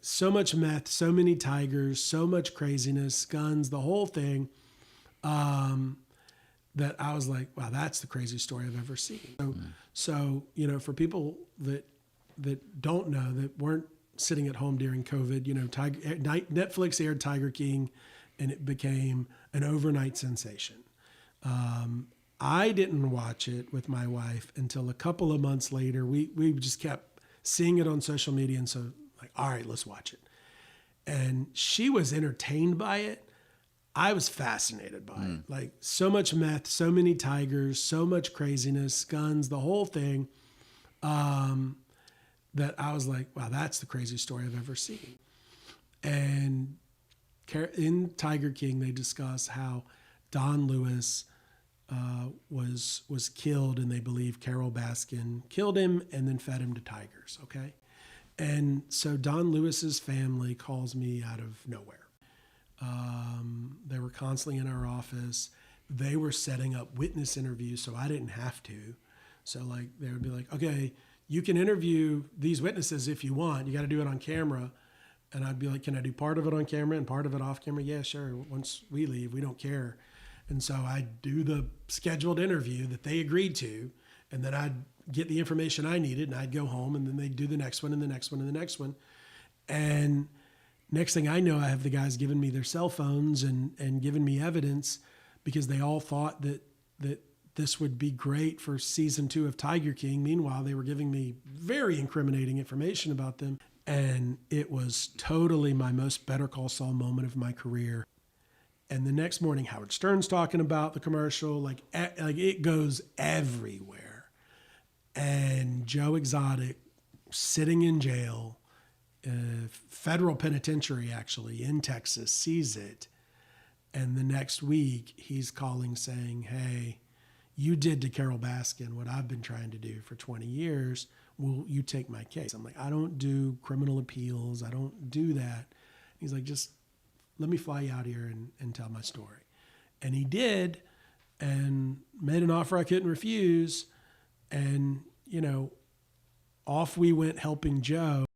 so much meth, so many tigers, so much craziness, guns, the whole thing, that I was like, wow, that's the craziest story I've ever seen. So for people that don't know, that weren't sitting at home during COVID, Netflix aired Tiger King, and it became an overnight sensation. I didn't watch it with my wife until a couple of months later. We just kept seeing it on social media, and so like, all right, let's watch it. And she was entertained by it. I was fascinated by it. Like, so much meth, so many tigers, so much craziness, guns, the whole thing, that I was like, wow, that's the craziest story I've ever seen. And in Tiger King, they discuss how Don Lewis was killed, and they believe Carol Baskin killed him and then fed him to tigers, okay? And so Don Lewis's family calls me out of nowhere. They were constantly in our office. They were setting up witness interviews, so I didn't have to. So like, they would be like, okay, you can interview these witnesses if you want. You got to do it on camera. And I'd be like, can I do part of it on camera and part of it off camera? Yeah, sure. Once we leave, we don't care. And so I'd do the scheduled interview that they agreed to, and then I'd get the information I needed, and I'd go home, and then they'd do the next one and the next one and the next one. And next thing I know, I have the guys giving me their cell phones and giving me evidence, because they all thought that this would be great for season 2 of Tiger King. Meanwhile, they were giving me very incriminating information about them. And it was totally my most Better Call Saul moment of my career. And the next morning, Howard Stern's talking about the commercial, like it goes everywhere. And Joe Exotic, sitting in jail, federal penitentiary actually in Texas, sees it. And the next week he's calling saying, hey, you did to Carol Baskin what I've been trying to do for 20 years. Will you take my case? I'm like, I don't do criminal appeals. I don't do that. He's like, just let me fly you out here and tell my story. And he did, and made an offer I couldn't refuse. And, off we went helping Joe.